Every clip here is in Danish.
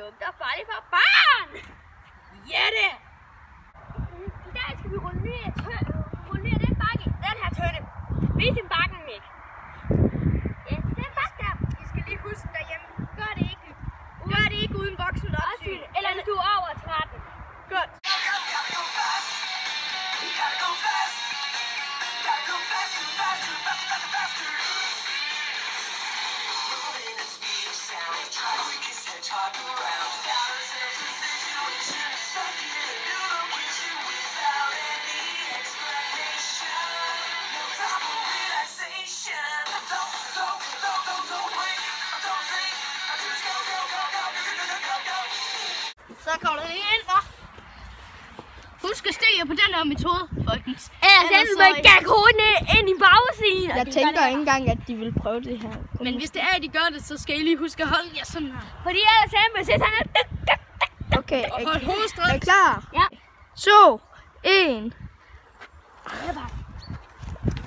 lugter farligt for barn! Jette! I dag skal vi rulle ned den bakke, den her tønde. Vis en bakken, Mik. Ja, den bakke der. I skal lige huske derhjemme, gør det ikke uden voksen opsyn. Eller når du er over 13. Godt. Så kommer der lige ind, hva'? Husk at stige på den her metode, folkens. Den vil gække hovedet ind i bagsiden. Jeg tænker ikke engang, at de vil prøve det her. Men hvis det er, at de gør det, så skal I lige huske at holde jer sådan her. Fordi ellers er det sådan her. Okay, Og hold hovedet stræk. er I klar? Ja. 2, 1.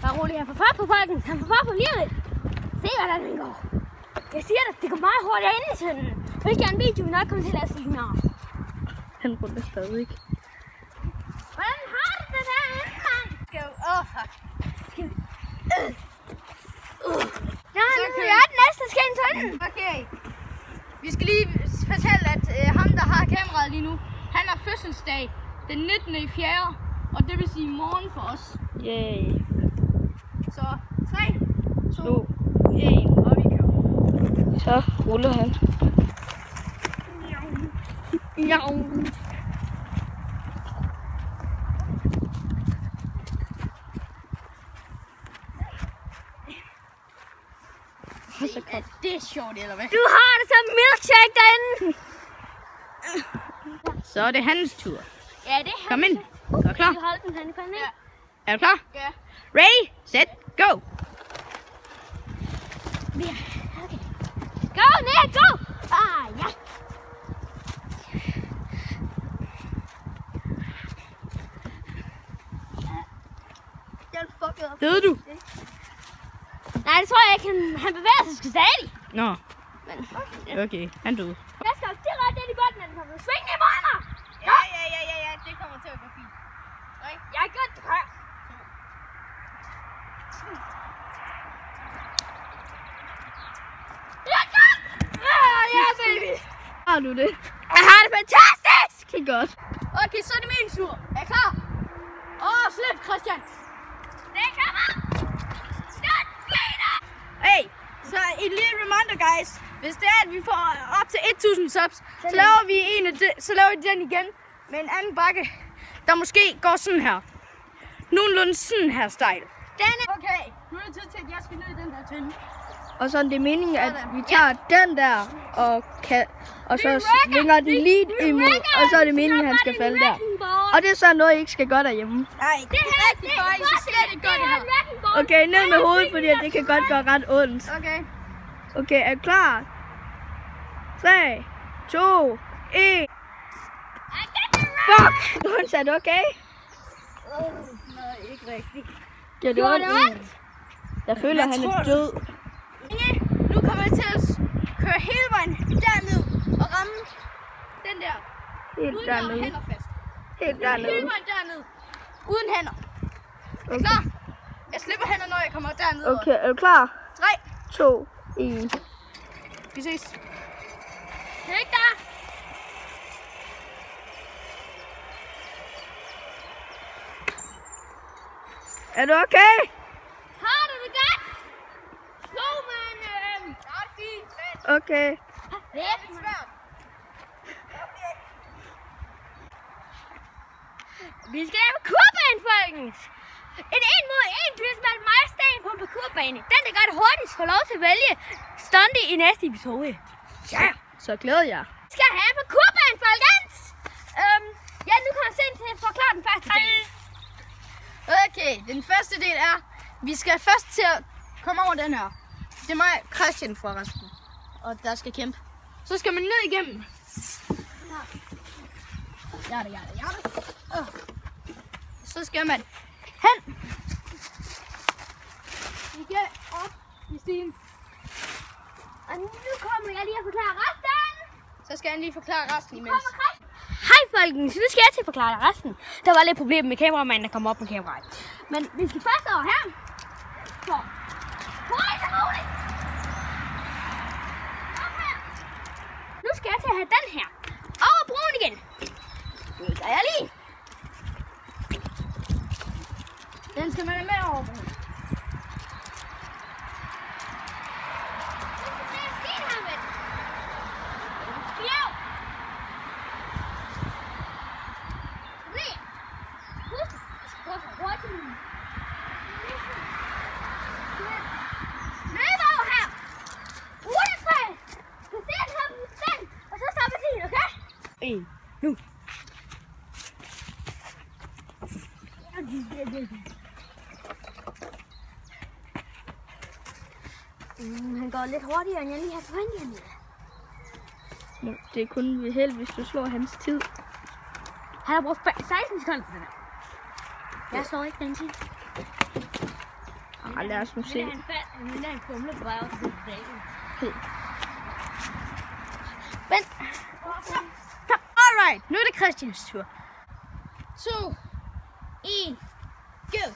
Bare rolig her for fart på folkens. Han får fart på lige lidt. Se, hvordan den går. Jeg siger dig, det går meget hurtigt ind i sådan. Hvilket er en video, vi nok kommer til at se mere. Han ruller stadig. Hvordan har du det derinde, mand? Skal vi... fuck. Skal vi... Ja, nu er den næste skal ind til den. Okay. Vi skal lige fortælle, at ham, der har kameraet lige nu, han har fødselsdag den 19. i 4. Og det vil sige morgen for os. Yay. Så 3, 2, 1, og vi kører. Så ruller han. Er det sjovt, eller hvad? Du har det som milkshake derinde. Så er det hans tur. Ja, det er Kom ind. Er du klar? Du holder den her i panden, ikke? Er du klar? Ja. Ready, set, go! Okay. Go, Nick, go! Ja. Døde du? Nej, det tror jeg ikke. Han bevæger sig sgu stadig. Nå, Men, okay, han døde. jeg skal også direkte ind i bolden, når den kommer. Sving i mig! Ja, det kommer til at gå fint. Jeg er godt tør. Jeg er godt! Ja, baby! Har du det? Jeg har det fantastisk! Det er godt. Okay, så er det min tur. Er I klar? Slip, Christian. Det kommer! Start, Peter! Hey, så en lille reminder, guys. Hvis det er, at vi får op til 1000 subs, så laver vi så laver vi den igen med en anden bakke, der måske går sådan her. Nogenlunde sådan her style. Okay, nu er det tid til, at jeg skal ned i den der tønde. Og så er det meningen, at vi tager den der, og så svinger den lige imod, og så er det meningen, at han skal falde der. Og det er så noget, I ikke skal gøre derhjemme. Nej, det er rigtig faktisk. Jeg slet ikke godt det her. Okay, ned med hovedet, fordi det kan godt gøre ret ondt. Okay. Okay, er du klar? 3, 2, 1. Fuck! Lons, er du okay? Nej, ikke rigtigt. Ja, det var ondt. Jeg føler, at han er død. Nu kommer jeg til at køre hele vejen derned og ramme den der. Helt Uden at have dernede. hænder fast. Helt Hele dernede. vejen derned. Uden hænder. Er du klar? Jeg slipper hænder, når jeg kommer derned. Okay, er du klar? 3. 2, 1. Vi ses. Det er ikke der. Er du okay? Har du det godt? Jo, men det er fint, men... Okay. Det er lidt svært. Vi skal lave parkourbane, folkens. En 1-mod-1 Christmas Majestæn på en parkourbane. Den, der gør det hurtigst, får lov til at vælge stuntet i næste episode. Ja. Så glæder jeg. Vi skal have parkourbane, folkens. Ja, nu kommer jeg sen til at forklare den første del. Okay, den første del er, vi skal først til at komme over den her. Det er mig, Christian forresten, og der skal kæmpe. Så skal man ned igennem. Ja. Så skal man hen. Igen op i stigen. Og nu kommer jeg lige at forklare resten. Så skal han lige forklare resten imens. Hej folkens, nu skal jeg til at forklare dig resten. Der var lidt problem med kameramanden, der kom op med kameraet. Men vi skal først over her. Så hurtigt som muligt. Op her. Nu skal jeg til at have den her. Over broen igen. Det gør jeg lige. Den skal man have med over broen. Løb over her. Hurtigt træ. Du ser den, og så stopper tiden, okay? Nu. Han går lidt hurtigere, end jeg lige har forventet. Det er kun ved held, hvis du slår hans tid. Han har brugt 16 sekunder på den her. Jeg slår ikke den tid. Lad os nu se. Men han fumler på vej over til dagen. Vent. Alright, nu er det Christians tur. 2, 1, go!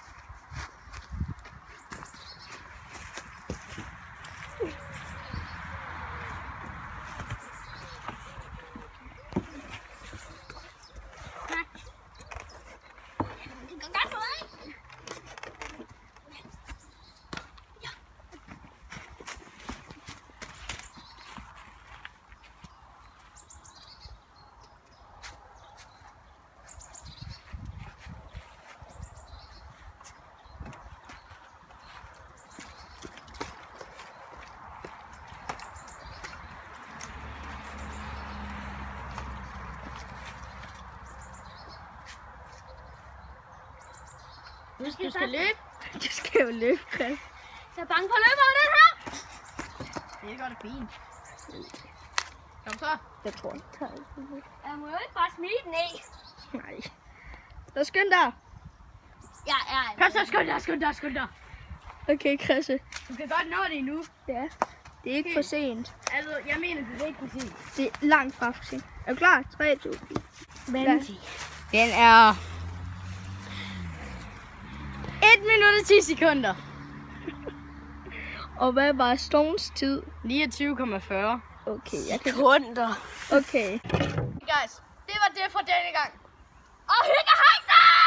Du skal løbe. Du skal jo løbe, Chris. Jeg er bange for at løbe over den her. Det går det fint. Kom så. Jeg tror ikke. Jeg må jo ikke bare smide den af. Nej. Så skynd dig. Kom så, skynd dig. Okay, Chris. Du kan godt nå det endnu. Ja. Det er ikke for sent. Altså, jeg mener, det er ikke for sent. Det er langt fra for sent. Er du klar? 3, 2, 1. Vent. Den er 1 minut og 10 sekunder. Og hvad var Stones tid? 29,40. Okay, jeg kan... Sekunder. Okay. Guys, det var det for denne gang. Og hygge hejser!